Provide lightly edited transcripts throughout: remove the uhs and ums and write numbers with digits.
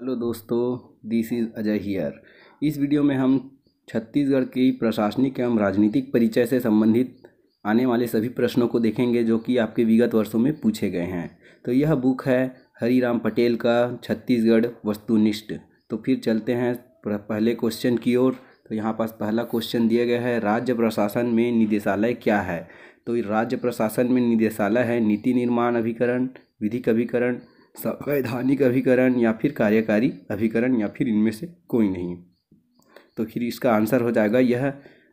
Hello दोस्तों, this is Ajay here. इस video में हम छत्तीसगढ़ की प्रशासनिक एवं राजनीतिक परिचय से संबंधित आने वाले सभी प्रश्नों को देखेंगे जो कि आपके विगत वर्षों में पूछे गए हैं। तो यह बुक है हरिराम पटेल का छत्तीसगढ़ वस्तुनिष्ठ। तो फिर चलते हैं पहले क्वेश्चन की ओर। तो यहाँ पास पहला क्वेश्चन दिया गया है, राज्य प्रशासन में निदेशालय क्या है। तो राज्य प्रशासन में निदेशालय है नीति निर्माण अभिकरण, विधिक अभिकरण, संवैधानिक अभिकरण या फिर कार्यकारी अभिकरण या फिर इनमें से कोई नहीं। तो फिर इसका आंसर हो जाएगा यह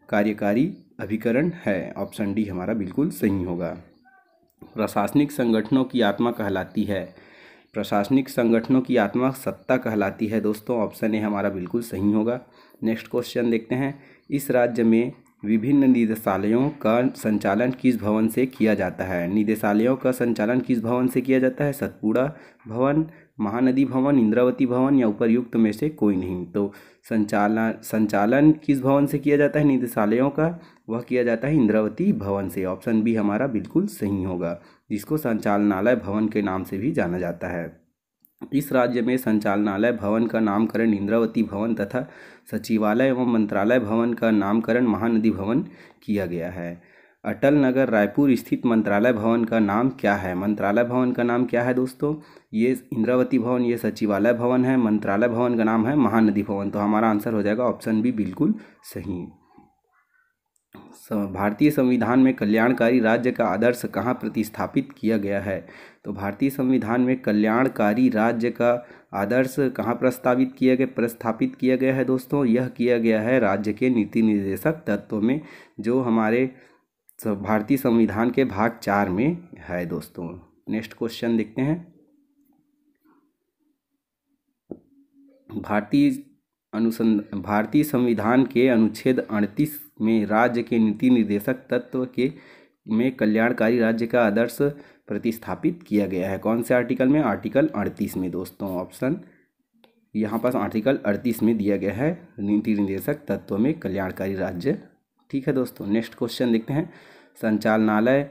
कार्यकारी अभिकरण है। ऑप्शन डी हमारा बिल्कुल सही होगा। प्रशासनिक संगठनों की आत्मा कहलाती है। प्रशासनिक संगठनों की आत्मा सत्ता कहलाती है दोस्तों। ऑप्शन ए हमारा बिल्कुल सही होगा। नेक्स्ट क्वेश्चन देखते हैं, इस राज्य में विभिन्न निदेशालयों का संचालन किस भवन से किया जाता है। निदेशालयों का संचालन किस भवन से किया जाता है। सतपुड़ा भवन, महानदी भवन, इंद्रावती भवन या उपर्युक्त में से कोई नहीं। तो संचालन किस भवन से किया जाता है निदेशालयों का, वह किया जाता है इंद्रावती भवन से। ऑप्शन बी हमारा बिल्कुल सही होगा, जिसको संचालनालय भवन के नाम से भी जाना जाता है। इस राज्य में संचालनालय भवन का नामकरण इंद्रावती भवन तथा सचिवालय एवं मंत्रालय भवन का नामकरण महानदी भवन किया गया है। अटल नगर रायपुर स्थित मंत्रालय भवन का नाम क्या है। मंत्रालय भवन का नाम क्या है दोस्तों। ये इंद्रावती भवन, ये सचिवालय भवन है। मंत्रालय भवन का नाम है महानदी भवन। तो हमारा आंसर हो जाएगा ऑप्शन बी बिल्कुल सही। भारतीय संविधान में कल्याणकारी राज्य का आदर्श कहाँ प्रतिस्थापित किया गया है। तो भारतीय संविधान में कल्याणकारी राज्य का आदर्श कहाँ प्रस्तावित किया गया है दोस्तों। यह किया गया है राज्य के नीति निर्देशक तत्व में, जो हमारे भारतीय संविधान के भाग 4 में है दोस्तों। नेक्स्ट क्वेश्चन देखते हैं, भारतीय संविधान के अनुच्छेद 38 में राज्य के नीति निर्देशक तत्व के में कल्याणकारी राज्य का आदर्श प्रतिस्थापित किया गया है। कौन से आर्टिकल में। आर्टिकल 38 में दोस्तों। ऑप्शन यहाँ पास आर्टिकल 38 में दिया गया है नीति निर्देशक तत्व में कल्याणकारी राज्य। ठीक है दोस्तों। नेक्स्ट क्वेश्चन देखते हैं, संचालनालय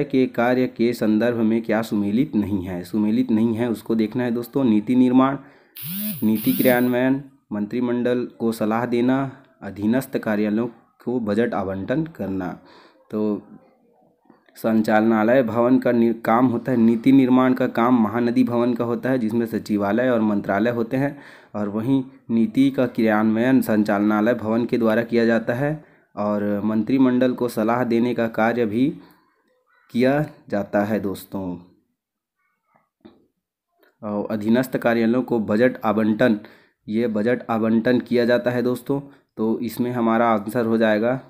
के कार्य के संदर्भ में क्या सुमेलित नहीं है। सुमेलित नहीं है उसको देखना है दोस्तों। नीति निर्माण, नीति क्रियान्वयन, मंत्रिमंडल को सलाह देना, अधीनस्थ कार्यालयों को बजट आवंटन करना। तो संचालनालय भवन का काम होता है, नीति निर्माण का काम महानदी भवन का होता है, जिसमें सचिवालय और मंत्रालय होते हैं। और वहीं नीति का क्रियान्वयन संचालनालय भवन के द्वारा किया जाता है और मंत्रिमंडल को सलाह देने का कार्य भी किया जाता है दोस्तों। और अधीनस्थ कार्यालयों को बजट आवंटन, ये बजट आवंटन किया जाता है दोस्तों। तो इसमें हमारा आंसर हो जाएगा,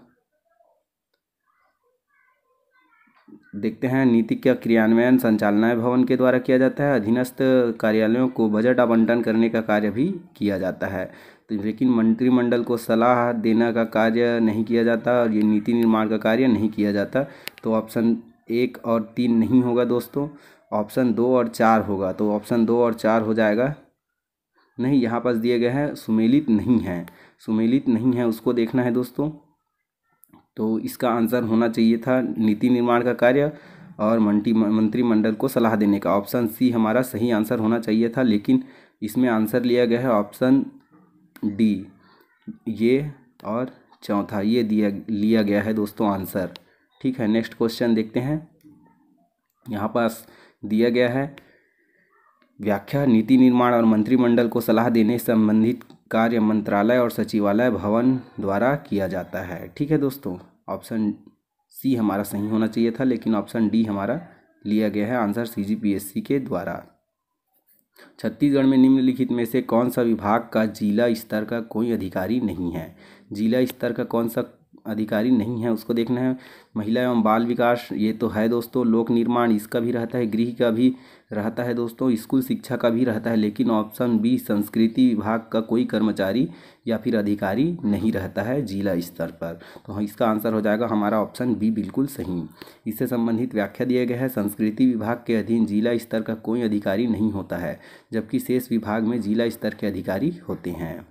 देखते हैं, नीति का क्रियान्वयन संचालनालय भवन के द्वारा किया जाता है, अधीनस्थ कार्यालयों को बजट आवंटन करने का कार्य भी किया जाता है। तो लेकिन मंत्रिमंडल को सलाह देने का कार्य नहीं किया जाता और ये नीति निर्माण का कार्य नहीं किया जाता। तो ऑप्शन 1 और 3 नहीं होगा दोस्तों, ऑप्शन 2 और 4 होगा। तो ऑप्शन 2 और 4 हो जाएगा। नहीं, यहाँ पास दिए गए हैं सुमेलित नहीं है, सुमेलित नहीं है उसको देखना है दोस्तों। तो इसका आंसर होना चाहिए था नीति निर्माण का कार्य और मंत्रिमंडल को सलाह देने का। ऑप्शन सी हमारा सही आंसर होना चाहिए था, लेकिन इसमें आंसर लिया गया है ऑप्शन डी, ये और चौथा ये लिया गया है दोस्तों आंसर। ठीक है। नेक्स्ट क्वेश्चन देखते हैं, यहाँ पास दिया गया है व्याख्या, नीति निर्माण और मंत्रिमंडल को सलाह देने संबंधित कार्य मंत्रालय और सचिवालय भवन द्वारा किया जाता है। ठीक है दोस्तों। ऑप्शन सी हमारा सही होना चाहिए था, लेकिन ऑप्शन डी हमारा लिया गया है आंसर CGPSC के द्वारा। छत्तीसगढ़ में निम्नलिखित में से कौन सा विभाग का जिला स्तर का कोई अधिकारी नहीं है। जिला स्तर का कौन सा अधिकारी नहीं है उसको देखना है। महिला एवं बाल विकास, ये तो है दोस्तों। लोक निर्माण इसका भी रहता है, गृह का भी रहता है दोस्तों, स्कूल शिक्षा का भी रहता है। लेकिन ऑप्शन बी संस्कृति विभाग का कोई कर्मचारी या फिर अधिकारी नहीं रहता है जिला स्तर पर। तो इसका आंसर हो जाएगा हमारा ऑप्शन बी बिल्कुल सही। इससे संबंधित व्याख्या दिया गया है, संस्कृति विभाग के अधीन जिला स्तर का कोई अधिकारी नहीं होता है, जबकि शेष विभाग में जिला स्तर के अधिकारी होते हैं।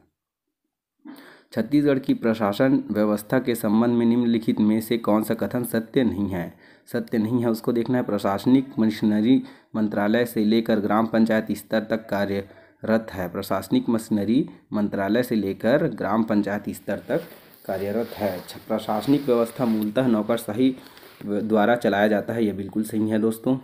छत्तीसगढ़ की प्रशासन व्यवस्था के संबंध में निम्नलिखित में से कौन सा कथन सत्य नहीं है? सत्य नहीं है उसको देखना है। प्रशासनिक मशीनरी मंत्रालय से लेकर ग्राम पंचायत स्तर तक कार्यरत है। प्रशासनिक मशीनरी मंत्रालय से लेकर ग्राम पंचायत स्तर तक कार्यरत है। प्रशासनिक व्यवस्था मूलतः नौकरशाही द्वारा चलाया जाता है, यह बिल्कुल सही है दोस्तों।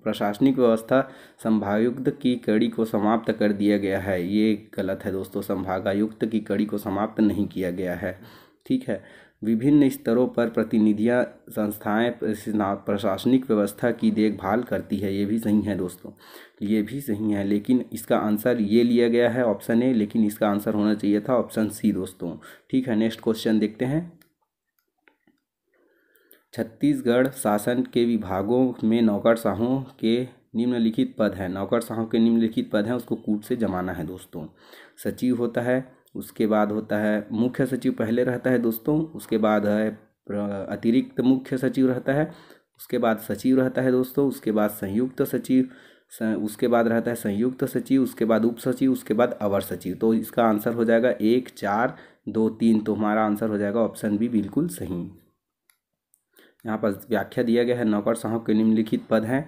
प्रशासनिक व्यवस्था संभागायुक्त की कड़ी को समाप्त कर दिया गया है, ये गलत है दोस्तों। संभागायुक्त की कड़ी को समाप्त नहीं किया गया है, ठीक है। विभिन्न स्तरों पर प्रतिनिधियां संस्थाएं प्रशासनिक व्यवस्था की देखभाल करती है, ये भी सही है दोस्तों, ये भी सही है। लेकिन इसका आंसर ये लिया गया है ऑप्शन ए, लेकिन इसका आंसर होना चाहिए था ऑप्शन सी दोस्तों, ठीक है। नेक्स्ट क्वेश्चन देखते हैं। छत्तीसगढ़ शासन के विभागों में नौकरशाहों के निम्नलिखित पद हैं। नौकरशाहों के निम्नलिखित पद हैं, उसको कूट से जमाना है दोस्तों। सचिव होता है, उसके बाद होता है मुख्य सचिव पहले रहता है दोस्तों, उसके बाद है अतिरिक्त मुख्य सचिव रहता है, उसके बाद सचिव रहता है दोस्तों, उसके बाद संयुक्त सचिव, उसके बाद रहता है संयुक्त सचिव, उसके बाद उप सचिव, उसके बाद अवर सचिव। तो इसका आंसर हो जाएगा 1, 4, 2, 3। तो हमारा आंसर हो जाएगा ऑप्शन बी बिल्कुल सही। यहाँ पर व्याख्या दिया गया है। नौकरशाहों के निम्नलिखित पद हैं।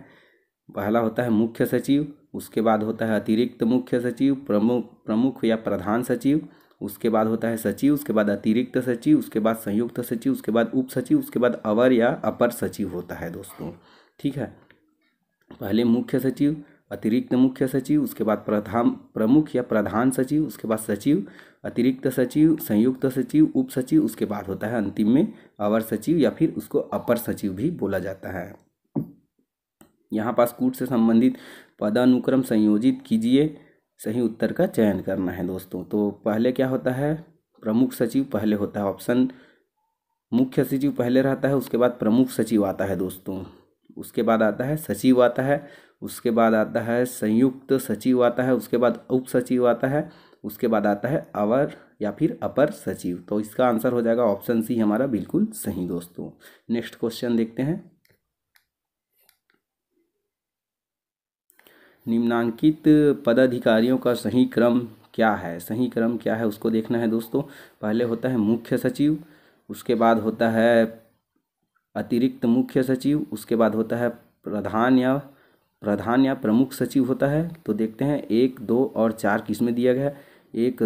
पहला होता है मुख्य सचिव, उसके बाद होता है अतिरिक्त मुख्य सचिव, प्रमुख या प्रधान सचिव, उसके बाद होता है सचिव, उसके बाद अतिरिक्त सचिव, उसके बाद संयुक्त सचिव, उसके बाद उप सचिव, उसके बाद अवर या अपर सचिव होता है दोस्तों, ठीक है। पहले मुख्य सचिव, अतिरिक्त मुख्य सचिव, उसके बाद प्रमुख या प्रधान सचिव, उसके बाद सचिव, अतिरिक्त सचिव, संयुक्त सचिव, उप सचिव, उसके बाद होता है अंतिम में अवर सचिव या फिर उसको अपर सचिव भी बोला जाता है। यहाँ पास कूट से संबंधित पदानुक्रम संयोजित कीजिए, सही उत्तर का चयन करना है दोस्तों। तो पहले क्या होता है, प्रमुख सचिव पहले होता है, ऑप्शन मुख्य सचिव पहले रहता है, उसके बाद प्रमुख सचिव आता है दोस्तों, उसके बाद आता है सचिव आता है, उसके बाद आता है संयुक्त सचिव आता है, उसके बाद उप सचिव आता है, उसके बाद आता है अवर या फिर अपर सचिव। तो इसका आंसर हो जाएगा ऑप्शन सी हमारा बिल्कुल सही दोस्तों। नेक्स्ट क्वेश्चन देखते हैं। निम्नांकित पदाधिकारियों का सही क्रम क्या है? सही क्रम क्या है उसको देखना है दोस्तों। पहले होता है मुख्य सचिव, उसके बाद होता है अतिरिक्त मुख्य सचिव, उसके बाद होता है प्रधान या प्रमुख सचिव होता है। तो देखते हैं 1, 2 और 4 किस में दिया गया है। 1,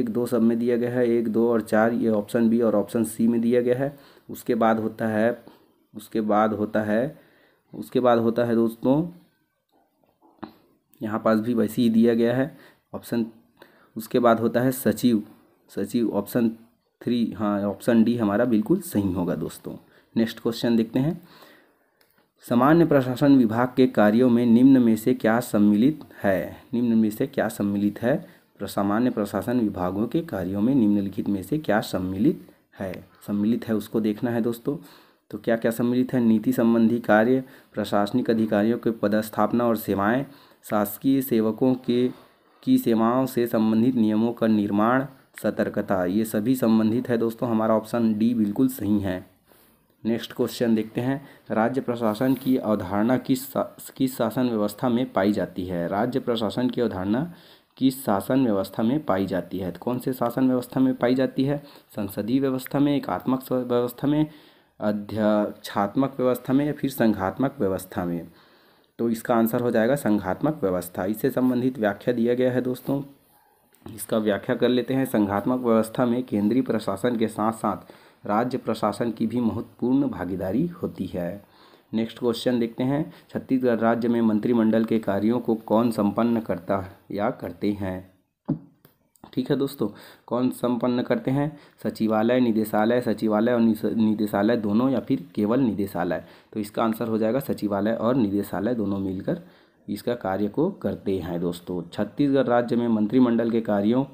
2 सब में दिया गया है। 1, 2 और 4 ये ऑप्शन बी और ऑप्शन सी में दिया गया है। उसके बाद होता है दोस्तों, यहाँ पास भी वैसे ही दिया गया है ऑप्शन। उसके बाद होता है सचिव ऑप्शन 3, हाँ ऑप्शन डी हमारा बिल्कुल सही होगा दोस्तों। नेक्स्ट क्वेश्चन देखते हैं। सामान्य प्रशासन विभाग के कार्यों में निम्न में से क्या सम्मिलित है? निम्न में से क्या सम्मिलित है? सामान्य प्रशासन विभागों के कार्यों में निम्नलिखित में से क्या सम्मिलित है उसको देखना है दोस्तों। तो क्या क्या सम्मिलित है? नीति संबंधी कार्य, प्रशासनिक अधिकारियों के पदस्थापना और सेवाएं, शासकीय सेवकों की सेवाओं से संबंधित नियमों का निर्माण, सतर्कता, ये सभी संबंधित है दोस्तों। हमारा ऑप्शन डी बिल्कुल सही है। नेक्स्ट क्वेश्चन देखते हैं। राज्य प्रशासन की अवधारणा किस शासन व्यवस्था में पाई जाती है? राज्य प्रशासन की अवधारणा किस शासन व्यवस्था में पाई जाती है? तो कौन से शासन व्यवस्था में पाई जाती है? संसदीय व्यवस्था में, एकात्मक व्यवस्था में, अध्यक्षात्मक व्यवस्था में या फिर संघात्मक व्यवस्था में? तो इसका आंसर हो जाएगा संघात्मक व्यवस्था। इससे संबंधित व्याख्या दिया गया है दोस्तों, इसका व्याख्या कर लेते हैं। संघात्मक व्यवस्था में केंद्रीय प्रशासन के साथ साथ राज्य प्रशासन की भी महत्वपूर्ण भागीदारी होती है। नेक्स्ट क्वेश्चन देखते हैं। छत्तीसगढ़ राज्य में मंत्रिमंडल के कार्यों को कौन संपन्न करता या करते हैं? ठीक है दोस्तों, कौन संपन्न करते हैं? सचिवालय, निदेशालय और निदेशालय दोनों या फिर केवल निदेशालय? तो इसका आंसर हो जाएगा सचिवालय और निदेशालय दोनों मिलकर इसका कार्य को करते हैं दोस्तों। छत्तीसगढ़ राज्य में मंत्रिमंडल के कार्यों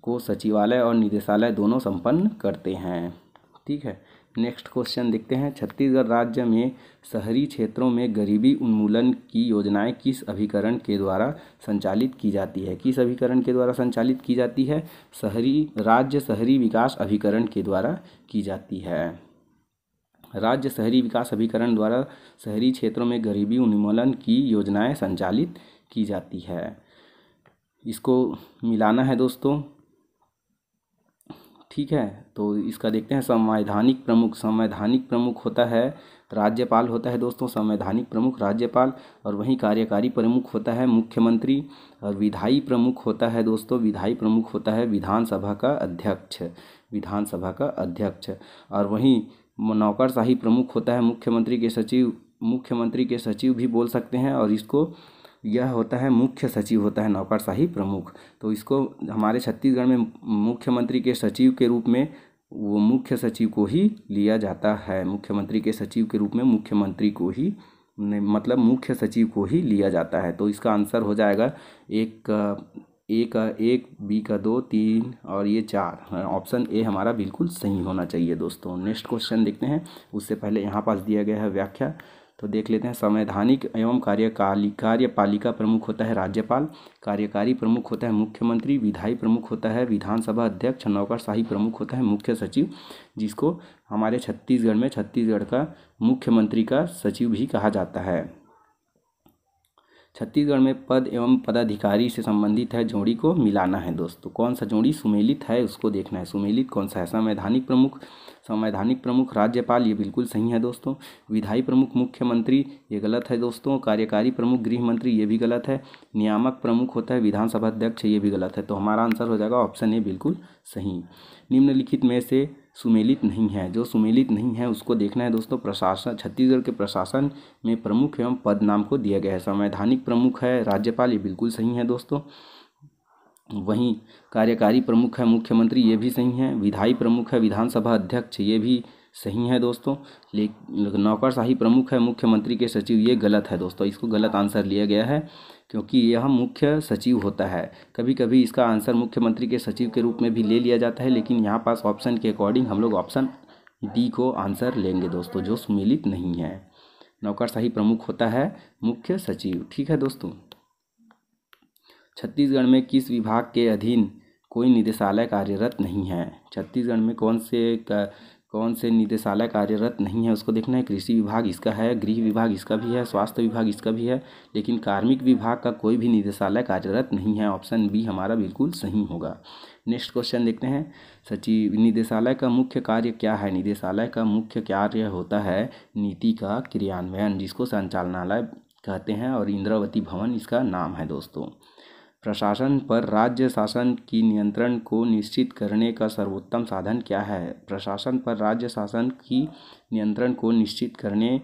को सचिवालय और निदेशालय दोनों संपन्न करते हैं, ठीक है। नेक्स्ट क्वेश्चन देखते हैं। छत्तीसगढ़ राज्य में शहरी क्षेत्रों में गरीबी उन्मूलन की योजनाएं किस अभिकरण के द्वारा संचालित की जाती है? किस अभिकरण के द्वारा संचालित की जाती है? राज्य शहरी विकास अभिकरण के द्वारा की जाती है। राज्य शहरी विकास अभिकरण द्वारा शहरी क्षेत्रों में गरीबी उन्मूलन की योजनाएं संचालित की जाती है। इसको मिलाना है दोस्तों, ठीक है। तो इसका देखते हैं संवैधानिक प्रमुख। संवैधानिक प्रमुख होता है राज्यपाल होता है दोस्तों, संवैधानिक प्रमुख राज्यपाल। और वहीं कार्यकारी प्रमुख होता है मुख्यमंत्री। और विधायी प्रमुख होता है दोस्तों, विधायी प्रमुख होता है विधानसभा का अध्यक्ष, विधानसभा का अध्यक्ष। और वहीं नौकरशाही प्रमुख होता है मुख्यमंत्री के सचिव, मुख्यमंत्री के सचिव भी बोल सकते हैं। और इसको यह होता है मुख्य सचिव होता है नौकरशाही प्रमुख। तो इसको हमारे छत्तीसगढ़ में मुख्यमंत्री के सचिव के रूप में वो मुख्य सचिव को ही लिया जाता है। मुख्यमंत्री के सचिव के रूप में मुख्यमंत्री को ही मतलब मुख्य सचिव को ही लिया जाता है। तो इसका आंसर हो जाएगा एक, बी का 2, 3 और ये 4। ऑप्शन ए हमारा बिल्कुल सही होना चाहिए दोस्तों। नेक्स्ट क्वेश्चन देखते हैं, उससे पहले यहाँ पास दिया गया है व्याख्या, तो देख लेते हैं। संवैधानिक एवं कार्यपालिका प्रमुख होता है राज्यपाल। कार्यकारी प्रमुख होता है मुख्यमंत्री। विधायी प्रमुख होता है विधानसभा अध्यक्ष। नौकरशाही प्रमुख होता है मुख्य सचिव, जिसको हमारे छत्तीसगढ़ में छत्तीसगढ़ का मुख्यमंत्री का सचिव भी कहा जाता है। छत्तीसगढ़ में पद एवं पदाधिकारी से संबंधित है जोड़ी को मिलाना है दोस्तों। कौन सा जोड़ी सुमेलित है उसको देखना है, सुमेलित कौन सा है। संवैधानिक प्रमुख, संवैधानिक प्रमुख राज्यपाल, ये बिल्कुल सही है दोस्तों। विधायी प्रमुख मुख्यमंत्री, ये गलत है दोस्तों। कार्यकारी प्रमुख गृह मंत्री, ये भी गलत है। नियामक प्रमुख होता है विधानसभा अध्यक्ष, ये भी गलत है। तो हमारा आंसर हो जाएगा ऑप्शन ए बिल्कुल सही। निम्नलिखित में से सुमेलित नहीं है, जो सुमेलित नहीं है उसको देखना है दोस्तों। प्रशासन, छत्तीसगढ़ के प्रशासन में प्रमुख एवं पद नाम को दिया गया है। संवैधानिक प्रमुख है राज्यपाल, ये बिल्कुल सही है दोस्तों। वहीं कार्यकारी प्रमुख है मुख्यमंत्री, ये भी सही है। विधायी प्रमुख है विधानसभा अध्यक्ष, ये भी सही है दोस्तों। नौकरशाही प्रमुख है मुख्यमंत्री के सचिव, ये गलत है दोस्तों। इसको गलत आंसर लिया गया है क्योंकि यह मुख्य सचिव होता है। कभी कभी इसका आंसर मुख्यमंत्री के सचिव के रूप में भी ले लिया जाता है, लेकिन यहाँ पास ऑप्शन के अकॉर्डिंग हम लोग ऑप्शन डी को आंसर लेंगे दोस्तों, जो सुमेलित नहीं है। नौकरशाही प्रमुख होता है मुख्य सचिव। ठीक है दोस्तों। छत्तीसगढ़ में किस विभाग के अधीन कोई निदेशालय कार्यरत नहीं है? छत्तीसगढ़ में कौन से निदेशालय कार्यरत नहीं है उसको देखना है। कृषि विभाग इसका है, गृह विभाग इसका भी है, स्वास्थ्य विभाग इसका भी है, लेकिन कार्मिक विभाग का कोई भी निदेशालय कार्यरत नहीं है। ऑप्शन बी हमारा बिल्कुल सही होगा। नेक्स्ट क्वेश्चन देखते हैं। सचिव, निदेशालय का मुख्य कार्य क्या है? निदेशालय का मुख्य कार्य होता है नीति का क्रियान्वयन, जिसको संचालनालय कहते हैं, और इंद्रावती भवन इसका नाम है दोस्तों। प्रशासन पर राज्य शासन की नियंत्रण को निश्चित करने का सर्वोत्तम साधन क्या है? प्रशासन पर राज्य शासन की नियंत्रण को निश्चित करने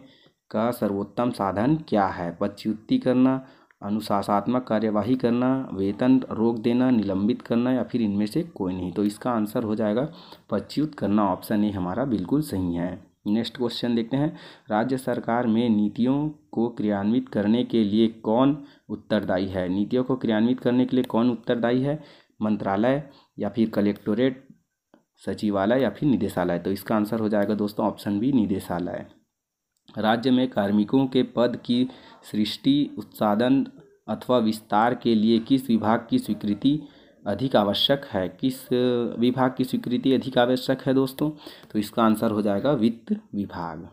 का सर्वोत्तम साधन क्या है? पदच्युति करना, अनुशासनात्मक कार्यवाही करना, वेतन रोक देना, निलंबित करना, या फिर इनमें से कोई नहीं। तो इसका आंसर हो जाएगा पदच्युत करना। ऑप्शन ए हमारा बिल्कुल सही है। नेक्स्ट क्वेश्चन देखते हैं। राज्य सरकार में नीतियों को क्रियान्वित करने के लिए कौन उत्तरदायी है? नीतियों को क्रियान्वित करने के लिए कौन उत्तरदायी है? मंत्रालय, या फिर कलेक्टोरेट, सचिवालय, या फिर निदेशालय? तो इसका आंसर हो जाएगा दोस्तों ऑप्शन बी, निदेशालय। राज्य में कार्मिकों के पद की सृष्टि, उत्पादन अथवा विस्तार के लिए किस विभाग की स्वीकृति अधिक आवश्यक है? किस विभाग की स्वीकृति अधिक आवश्यक है दोस्तों? तो इसका आंसर हो जाएगा वित्त विभाग।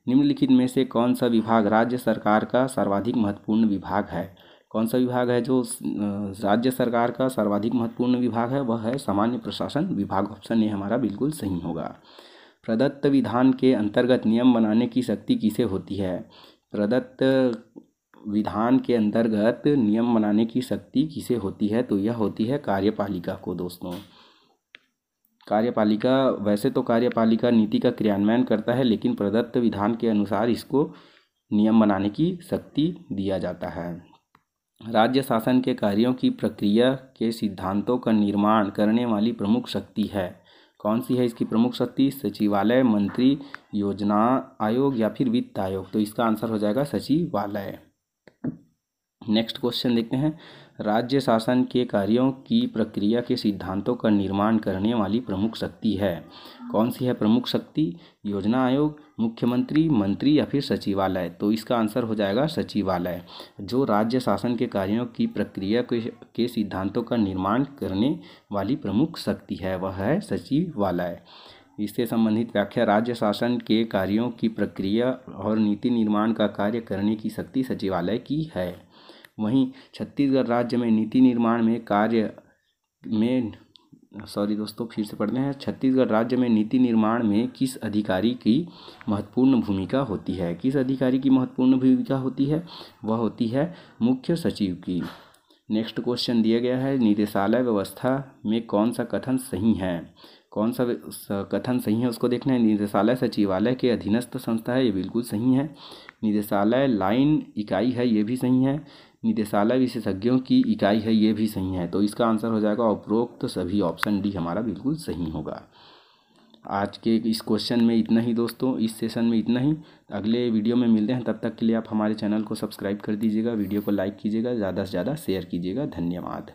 निम्नलिखित में से कौन सा विभाग राज्य सरकार का सर्वाधिक महत्वपूर्ण विभाग है? कौन सा विभाग है जो राज्य सरकार का सर्वाधिक महत्वपूर्ण विभाग है? वह है सामान्य प्रशासन विभाग। ऑप्शन ए हमारा बिल्कुल सही होगा। प्रदत्त विधान के अंतर्गत नियम बनाने की शक्ति किसे होती है? प्रदत्त विधान के अंतर्गत नियम बनाने की शक्ति किसे होती है? तो यह होती है कार्यपालिका को दोस्तों। कार्यपालिका, वैसे तो कार्यपालिका नीति का क्रियान्वयन करता है, लेकिन प्रदत्त विधान के अनुसार इसको नियम बनाने की शक्ति दिया जाता है। राज्य शासन के कार्यों की प्रक्रिया के सिद्धांतों का निर्माण करने वाली प्रमुख शक्ति है। कौन सी है इसकी प्रमुख शक्ति? सचिवालय, मंत्री, योजना आयोग, या फिर वित्त आयोग? तो इसका आंसर हो जाएगा सचिवालय। नेक्स्ट क्वेश्चन देखते हैं। राज्य शासन के कार्यों की प्रक्रिया के सिद्धांतों का निर्माण करने वाली प्रमुख शक्ति है। कौन सी है प्रमुख शक्ति? योजना आयोग, मुख्यमंत्री, मंत्री, या फिर सचिवालय? तो इसका आंसर हो जाएगा सचिवालय। जो राज्य शासन के कार्यों की प्रक्रिया के सिद्धांतों का निर्माण करने वाली प्रमुख शक्ति है, वह है सचिवालय। इससे संबंधित व्याख्या। राज्य शासन के कार्यों की प्रक्रिया और नीति निर्माण का कार्य करने की शक्ति सचिवालय की है। वहीं छत्तीसगढ़ राज्य में नीति निर्माण में कार्य में सॉरी दोस्तों, फिर से पढ़ते हैं। छत्तीसगढ़ राज्य में नीति निर्माण में किस अधिकारी की महत्वपूर्ण भूमिका होती है? किस अधिकारी की महत्वपूर्ण भूमिका होती है? वह होती है मुख्य सचिव की। नेक्स्ट क्वेश्चन दिया गया है, निदेशालय व्यवस्था में कौन सा कथन सही है? कौन सा कथन सही है उसको देखना है। निदेशालय सचिवालय के अधीनस्थ संस्था है, ये बिल्कुल सही है। निदेशालय लाइन इकाई है, ये भी सही है। निदेशालय विशेषज्ञों की इकाई है, ये भी सही है। तो इसका आंसर हो जाएगा उपरोक्त सभी, ऑप्शन डी हमारा बिल्कुल सही होगा। आज के इस क्वेश्चन में इतना ही दोस्तों, इस सेशन में इतना ही। अगले वीडियो में मिलते हैं, तब तक के लिए आप हमारे चैनल को सब्सक्राइब कर दीजिएगा, वीडियो को लाइक कीजिएगा, ज़्यादा से ज़्यादा शेयर कीजिएगा। धन्यवाद।